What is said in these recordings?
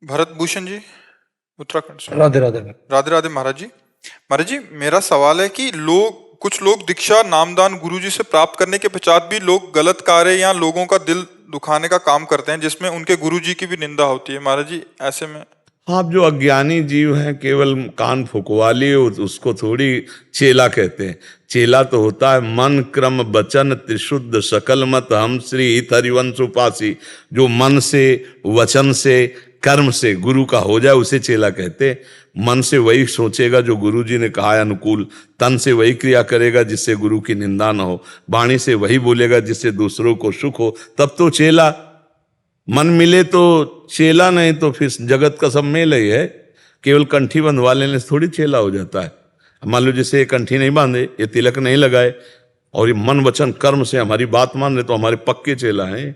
भरत भूषण जी, उत्तराखंड से। राधे राधे। राधे राधे महाराज जी। महाराज जी, मेरा सवाल है कि कुछ लोग दीक्षा नामदान गुरुजी से प्राप्त करने के पश्चात भी लोग गलत कार्य या लोगों का दिल दुखाने का काम करते हैं, जिसमें उनके गुरुजी की भी निंदा होती है। महाराज जी, ऐसे में आप जो अज्ञानी जीव हैं, केवल कान फुकवा लिए उसको थोड़ी चेला कहते हैं। चेला तो होता है मन क्रम वचन त्रिशुद्ध सकल मत हम श्री हित हरिवंश उपासी। जो मन से, वचन से, कर्म से गुरु का हो जाए उसे चेला कहते हैं। मन से वही सोचेगा जो गुरु जी ने कहा है अनुकूल, तन से वही क्रिया करेगा जिससे गुरु की निंदा न हो, वाणी से वही बोलेगा जिससे दूसरों को सुख हो, तब तो चेला। मन मिले तो चेला, नहीं तो फिर जगत का सब मेल ही है। केवल कंठी बंधवा लेने से थोड़ी चेला हो जाता है। मान लो जैसे ये कंठी नहीं बांधे, ये तिलक नहीं लगाए और ये मन वचन कर्म से हमारी बात मान रहे, तो हमारे पक्के चेला हैं,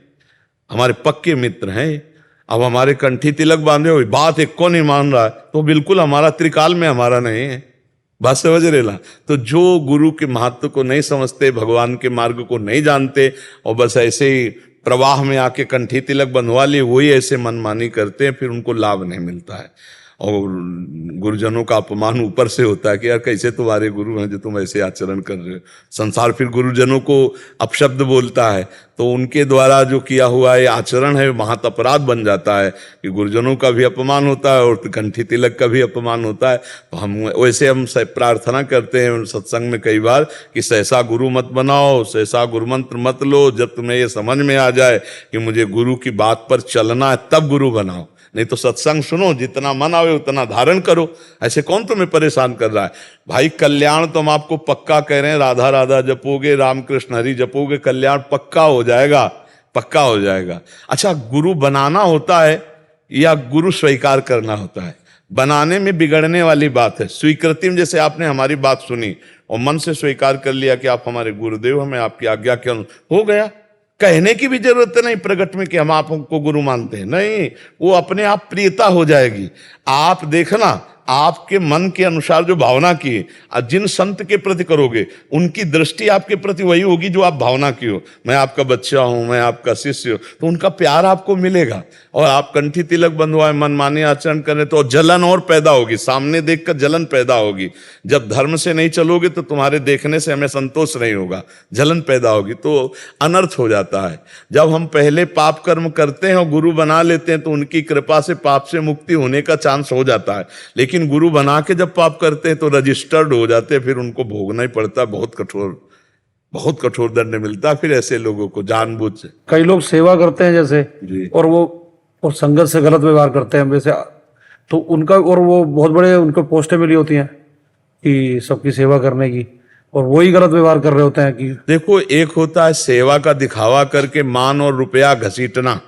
हमारे पक्के मित्र हैं। अब हमारे कंठी तिलक बांधे हुए बात एक को नहीं मान रहा है, तो बिल्कुल हमारा त्रिकाल में हमारा नहीं है। बात समझ रहे ना? तो जो गुरु के महत्व को नहीं समझते, भगवान के मार्ग को नहीं जानते और बस ऐसे ही प्रवाह में आके कंठी तिलक बंधवा लिए, वही ऐसे मनमानी करते हैं, फिर उनको लाभ नहीं मिलता है। और गुरुजनों का अपमान ऊपर से होता है कि यार कैसे तुम्हारे गुरु हैं जो तुम ऐसे आचरण कर रहे हो। संसार फिर गुरुजनों को अपशब्द बोलता है, तो उनके द्वारा जो किया हुआ ये आचरण है महत अपराध बन जाता है कि गुरुजनों का भी अपमान होता है और कंठी तिलक का भी अपमान होता है। तो हम प्रार्थना करते हैं सत्संग में कई बार कि सहसा गुरु मत बनाओ, सहसा गुरु मंत्र मत लो, जब तुम्हें ये समझ में आ जाए कि मुझे गुरु की बात पर चलना है तब गुरु बनाओ, नहीं तो सत्संग सुनो, जितना मन आवे उतना धारण करो। ऐसे कौन तुम्हें परेशान कर रहा है? भाई कल्याण तो हम आपको पक्का कह रहे हैं, राधा राधा जपोगे, रामकृष्ण हरि जपोगे, कल्याण पक्का हो जाएगा, पक्का हो जाएगा। अच्छा, गुरु बनाना होता है या गुरु स्वीकार करना होता है? बनाने में बिगड़ने वाली बात है। स्वीकृति में जैसे आपने हमारी बात सुनी और मन से स्वीकार कर लिया कि आप हमारे गुरुदेव, हमें आपकी आज्ञा के अनुसार, हो गया। कहने की भी जरूरत नहीं प्रकट में कि हम आपको गुरु मानते हैं, नहीं, वो अपने आप प्रियता हो जाएगी। आप देखना, आपके मन के अनुसार जो भावना की है, जिन संत के प्रति करोगे उनकी दृष्टि आपके प्रति वही होगी जो आप भावना की हो। मैं आपका बच्चा हूं, मैं आपका शिष्य हूं, तो उनका प्यार आपको मिलेगा। और आप कंठी तिलक बंधवाए, मनमानी आचरण करें तो जलन और पैदा होगी, सामने देखकर जलन पैदा होगी। जब धर्म से नहीं चलोगे तो तुम्हारे देखने से हमें संतोष नहीं होगा, जलन पैदा होगी, तो अनर्थ हो जाता है। जब हम पहले पाप कर्म करते हैं और गुरु बना लेते हैं तो उनकी कृपा से पाप से मुक्ति होने का चांस हो जाता है। लेकिन गुरु बना के जब पाप करते हैं तो रजिस्टर्ड हो जाते हैं, फिर उनको भोगना ही पड़ता है, बहुत कठोर दंड मिलता है फिर ऐसे लोगों को जानबूझ से। कई लोग सेवा करते हैं जैसे, और संगत से गलत व्यवहार करते हैं वैसे, तो उनका, और वो बहुत बड़े उनको पोस्टें मिली होती हैं कि सबकी सेवा करने की, और वही गलत व्यवहार कर रहे होते हैं। कि देखो, एक होता है सेवा का दिखावा करके मान और रुपया घसीटना,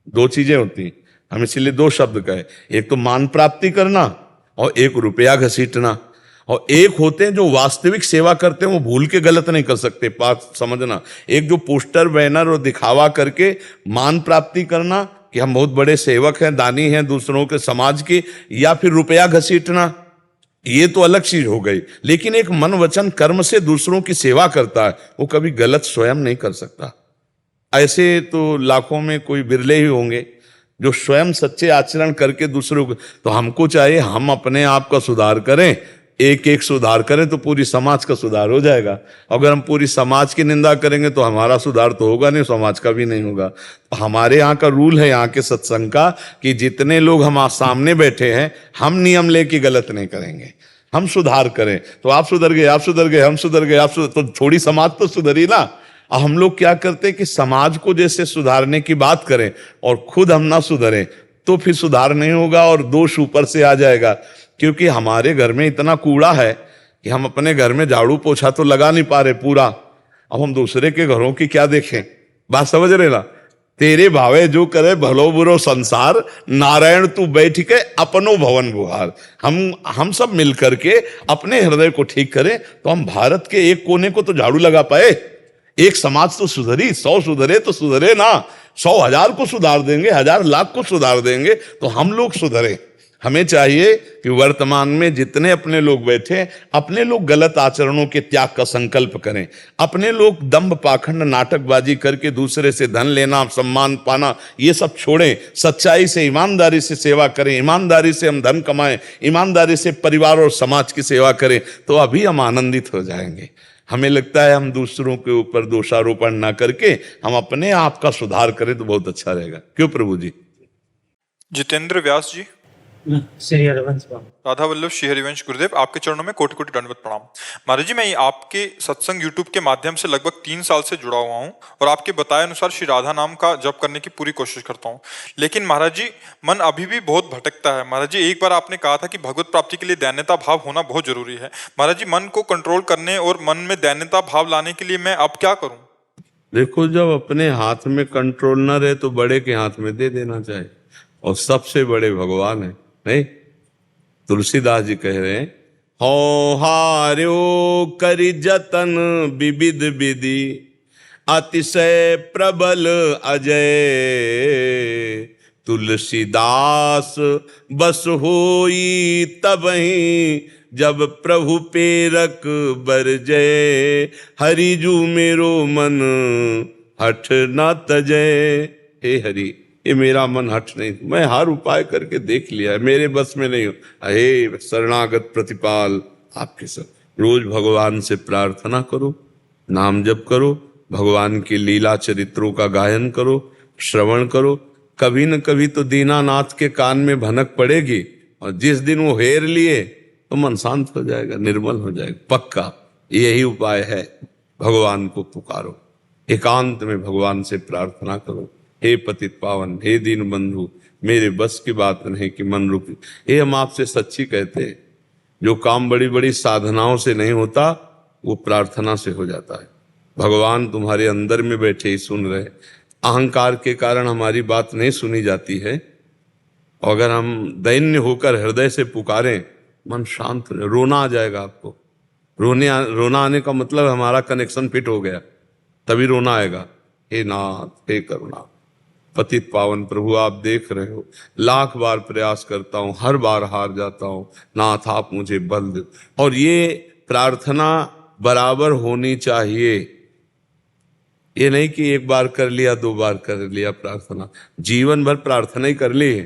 दो चीजें होती हैं। हम इसीलिए दो शब्द कहे, एक तो मान प्राप्ति करना और एक रुपया घसीटना। और एक होते हैं जो वास्तविक सेवा करते हैं, वो भूल के गलत नहीं कर सकते, बात समझना। एक जो पोस्टर बैनर और दिखावा करके मान प्राप्ति करना कि हम बहुत बड़े सेवक हैं, दानी हैं दूसरों के समाज के, या फिर रुपया घसीटना, ये तो अलग चीज हो गई। लेकिन एक मन वचन कर्म से दूसरों की सेवा करता है, वो कभी गलत स्वयं नहीं कर सकता। ऐसे तो लाखों में कोई बिरले ही होंगे जो स्वयं सच्चे आचरण करके दूसरों को। तो हमको चाहिए हम अपने आप का सुधार करें, एक एक सुधार करें तो पूरी समाज का सुधार हो जाएगा। अगर हम पूरी समाज की निंदा करेंगे तो हमारा सुधार तो होगा नहीं, समाज का भी नहीं होगा। तो हमारे यहाँ का रूल है, यहाँ के सत्संग का, कि जितने लोग हम सामने बैठे हैं, हम नियम लेके गलत नहीं करेंगे, हम सुधार करें। तो आप सुधर गए, आप सुधर गए, हम सुधर गए, तो थोड़ी समाज तो सुधरी ना। हम लोग क्या करते हैं कि समाज को जैसे सुधारने की बात करें और खुद हम ना सुधरें तो फिर सुधार नहीं होगा और दोष ऊपर से आ जाएगा। क्योंकि हमारे घर में इतना कूड़ा है कि हम अपने घर में झाड़ू पोछा तो लगा नहीं पा रहे पूरा, अब हम दूसरे के घरों की क्या देखें? बात समझ रहे ना? तेरे भावे जो करे भलो बुरो संसार, नारायण तू बैठ के अपनो भवन बुहार। हम सब मिल करके अपने हृदय को ठीक करें तो हम भारत के एक कोने को तो झाड़ू लगा पाए। एक समाज तो सुधरी, 100 सुधरे तो सुधरे ना, 100 1000 को सुधार देंगे, 1000 लाख को सुधार देंगे तो हम लोग सुधरे। हमें चाहिए कि वर्तमान में जितने अपने लोग बैठे, अपने लोग गलत आचरणों के त्याग का संकल्प करें। अपने लोग दंभ पाखंड नाटकबाजी करके दूसरे से धन लेना, सम्मान पाना, ये सब छोड़ें। सच्चाई से, ईमानदारी से सेवा करें। ईमानदारी से हम धन कमाएं, ईमानदारी से परिवार और समाज की सेवा करें, तो अभी हम आनंदित हो जाएंगे। हमें लगता है हम दूसरों के ऊपर दोषारोपण ना करके हम अपने आप का सुधार करें तो बहुत अच्छा रहेगा। क्यों प्रभु जी? जितेंद्र व्यास जी। श्री हरिवंश बाबा। राधा वल्लभ श्री हरिवंश गुरुदेव, आपके चरणों में कोटि कोटि दंडवत प्रणाम। महाराज जी, मैं आपके सत्संग यूट्यूब के माध्यम से लगभग 3 साल से जुड़ा हुआ हूँ और आपके बताए अनुसार श्री राधा नाम का जप करने की पूरी कोशिश करता हूँ, लेकिन महाराज जी मन अभी भी बहुत भटकता है। महाराज जी, एक बार आपने कहा था कि भगवत प्राप्ति के लिए दैन्यता भाव होना बहुत जरूरी है। महाराज जी, मन को कंट्रोल करने और मन में दैन्यता भाव लाने के लिए मैं अब क्या करूँ? देखो, जब अपने हाथ में कंट्रोल न रहे तो बड़े के हाथ में दे देना चाहिए, और सबसे बड़े भगवान है। नहीं, तुलसीदास जी कह रहे हैं, हो हार्यो करि जतन विविध विधि, अतिशय प्रबल अजय, तुलसीदास बस होई तबहि, जब प्रभु पेरक बरजय, हरिजू मेरो मन हठ न तजय। हे हरि, ये मेरा मन हट नहीं, मैं हर उपाय करके देख लिया है, मेरे बस में नहीं हो। हे शरणागत प्रतिपाल, आपके सब रोज भगवान से प्रार्थना करो, नाम जप करो, भगवान की लीला चरित्रों का गायन करो, श्रवण करो। कभी न कभी तो दीनानाथ के कान में भनक पड़ेगी, और जिस दिन वो हेर लिए तो मन शांत हो जाएगा, निर्मल हो जाएगा, पक्का। यही उपाय है, भगवान को पुकारो, एकांत में भगवान से प्रार्थना करो। हे पतित पावन, हे दीन बंधु, मेरे बस की बात नहीं कि मन रुक। ये हम आपसे सच्ची कहते हैं, जो काम बड़ी बड़ी साधनाओं से नहीं होता वो प्रार्थना से हो जाता है। भगवान तुम्हारे अंदर में बैठे ही सुन रहे। अहंकार के कारण हमारी बात नहीं सुनी जाती है, और अगर हम दैन्य होकर हृदय से पुकारें, मन शांत, रोना आ जाएगा आपको। रोना आने का मतलब हमारा कनेक्शन फिट हो गया, तभी रोना आएगा। हे नाथ, हे करुणा, पतित पावन प्रभु, आप देख रहे हो, लाख बार प्रयास करता हूं, हर बार हार जाता हूं, नाथ आप मुझे बल दो। और ये प्रार्थना बराबर होनी चाहिए, ये नहीं कि एक बार कर लिया, 2 बार कर लिया प्रार्थना, जीवन भर प्रार्थना ही कर ली है,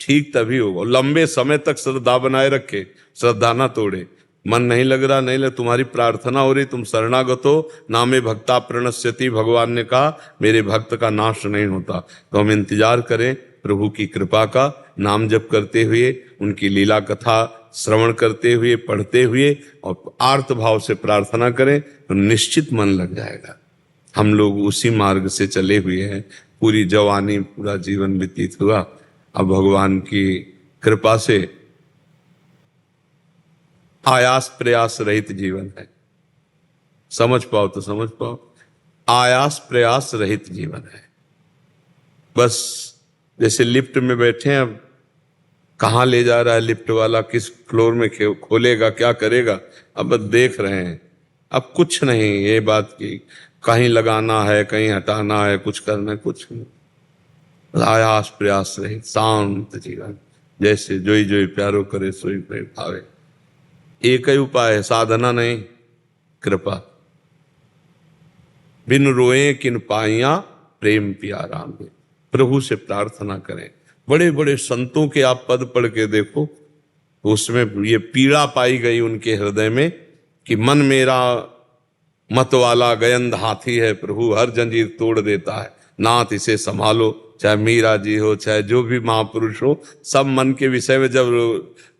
ठीक तभी होगा। लंबे समय तक श्रद्धा बनाए रखे, श्रद्धा ना तोड़े। मन नहीं लग रहा, नहीं लग, तुम्हारी प्रार्थना हो रही, तुम शरणागत हो, नामे भक्ता प्रणश्यति, भगवान ने कहा मेरे भक्त का नाश नहीं होता। तो हम इंतजार करें प्रभु की कृपा का, नाम जप करते हुए, उनकी लीला कथा श्रवण करते हुए, पढ़ते हुए, और आर्त भाव से प्रार्थना करें तो निश्चित मन लग जाएगा। हम लोग उसी मार्ग से चले हुए हैं, पूरी जवानी, पूरा जीवन व्यतीत हुआ। अब भगवान की कृपा से आयास प्रयास रहित जीवन है। समझ पाओ तो समझ पाओ, आयास प्रयास रहित जीवन है। बस जैसे लिफ्ट में बैठे हैं, अब कहाँ ले जा रहा है लिफ्ट वाला, किस फ्लोर में खोलेगा, क्या करेगा, अब बस देख रहे हैं। अब कुछ नहीं, ये बात की कहीं लगाना है, कहीं हटाना है, कुछ करना है, कुछ नहीं। आयास प्रयास रहित शांत जीवन, जैसे जोई जोई प्यारो करे सोई प्रेम भावे। एक ही उपाय है, साधना नहीं, कृपा। बिन रोए किन पाइया, प्रेम पिया राम। प्रभु से प्रार्थना करें। बड़े बड़े संतों के आप पद पढ़ के देखो, उसमें ये पीड़ा पाई गई उनके हृदय में कि मन मेरा मत वाला गयंद हाथी है, प्रभु हर जंजीर तोड़ देता है, नाथ इसे संभालो। चाहे मीरा जी हो, चाहे जो भी महापुरुष हो, सब मन के विषय में जब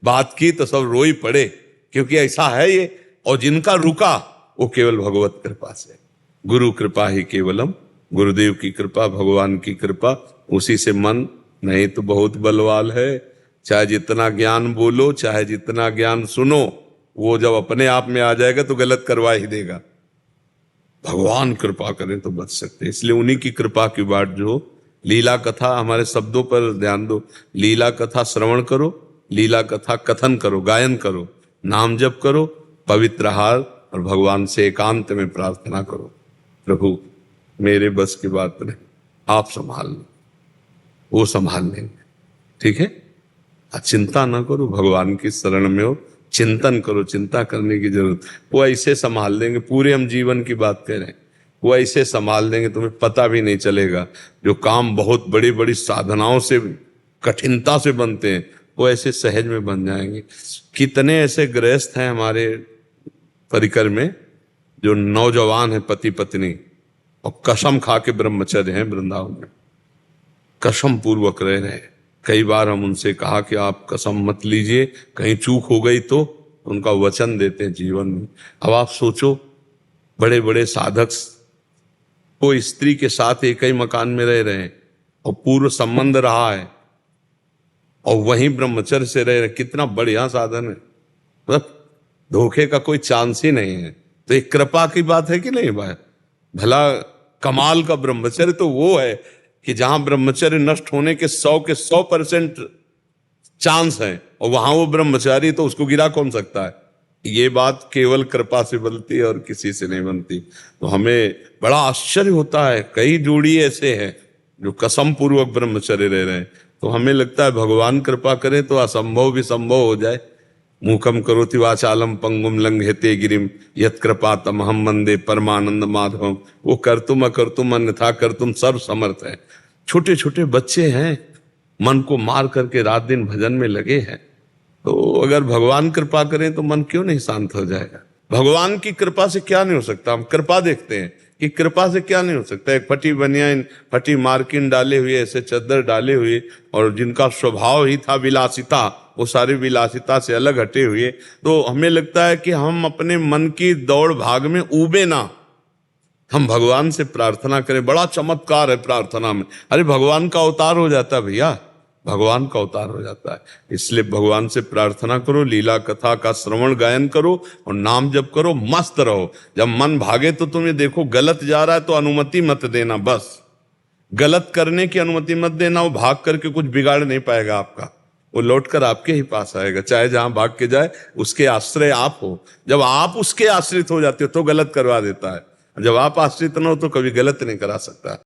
बात की तो सब रोई पड़े, क्योंकि ऐसा है ये। और जिनका रुका वो केवल भगवत कृपा से, गुरु कृपा ही केवलम, गुरुदेव की कृपा, भगवान की कृपा, उसी से मन। नहीं तो बहुत बलवाल है, चाहे जितना ज्ञान बोलो, चाहे जितना ज्ञान सुनो, वो जब अपने आप में आ जाएगा तो गलत करवा ही देगा। भगवान कृपा करें तो बच सकते, इसलिए उन्हीं की कृपा की बाट जो। लीला कथा, हमारे शब्दों पर ध्यान दो, लीला कथा श्रवण करो, लीला कथा कथन करो, गायन करो, नाम जप करो, पवित्र हार, और भगवान से एकांत में प्रार्थना करो, प्रभु मेरे बस की बात नहीं, आप संभाल लो, वो संभाल लेंगे। ठीक है, चिंता ना करो, भगवान की शरण में हो, चिंतन करो, चिंता करने की जरूरत। वो ऐसे संभाल देंगे, पूरे हम जीवन की बात कह रहे हैं, वो ऐसे संभाल देंगे तुम्हें पता भी नहीं चलेगा। जो काम बहुत बड़ी बड़ी साधनाओं से कठिनता से बनते हैं वो ऐसे सहज में बन जाएंगे। कितने ऐसे गृहस्थ हैं हमारे परिकर में जो नौजवान है, पति पत्नी, और कसम खा के ब्रह्मचर्य हैं वृंदावन में, कसम पूर्वक रह रहे हैं। कई बार हम उनसे कहा कि आप कसम मत लीजिए, कहीं चूक हो गई तो उनका वचन देते हैं जीवन में। अब आप सोचो, बड़े बड़े साधक को स्त्री के साथ एक ही मकान में रह रहे हैं और पूर्व संबंध रहा है और वहीं ब्रह्मचर्य से रह रहे, कितना बढ़िया साधन है, मतलब धोखे का कोई चांस ही नहीं है। तो एक कृपा की बात है कि नहीं भाई? भला कमाल का ब्रह्मचर्य तो वो है कि जहां ब्रह्मचर्य नष्ट होने के 100% चांस है और वहां वो ब्रह्मचारी, तो उसको गिरा कौन सकता है? ये बात केवल कृपा से बनती है और किसी से नहीं बनती। तो हमें बड़ा आश्चर्य होता है, कई जोड़ी ऐसे हैं जो कसम पूर्वक ब्रह्मचर्य रह रहे हैं। तो हमें लगता है भगवान कृपा करे तो असंभव भी संभव हो जाए। मूकम करोति वाचालम पंगुम लंघयते गिरिम यत् कृपा तमहम वंदे परमानंद माधवम। वो कर्तुम अकर्तुम अन्यथा कर्तुम सर्व समर्थ है। छोटे छोटे बच्चे हैं, मन को मार करके रात दिन भजन में लगे हैं। तो अगर भगवान कृपा करें तो मन क्यों नहीं शांत हो जाएगा? भगवान की कृपा से क्या नहीं हो सकता? हम कृपा देखते हैं कि कृपा से क्या नहीं हो सकता। एक फटी बनियान, फटी मार्किन डाले हुए, ऐसे चद्दर डाले हुए, और जिनका स्वभाव ही था विलासिता, वो सारी विलासिता से अलग हटे हुए। तो हमें लगता है कि हम अपने मन की दौड़ भाग में ऊबे ना, हम भगवान से प्रार्थना करें। बड़ा चमत्कार है प्रार्थना में। अरे भगवान का अवतार हो जाता है भैया, भगवान का अवतार हो जाता है। इसलिए भगवान से प्रार्थना करो, लीला कथा का श्रवण गायन करो और नाम जप करो, मस्त रहो। जब मन भागे तो तुम्हें देखो गलत जा रहा है तो अनुमति मत देना, बस गलत करने की अनुमति मत देना। वो भाग करके कुछ बिगाड़ नहीं पाएगा आपका, वो लौटकर आपके ही पास आएगा। चाहे जहां भाग के जाए उसके आश्रय आप हो। जब आप उसके आश्रित हो जाते हो तो गलत करवा देता है, जब आप आश्रित न हो तो कभी गलत नहीं करा सकता।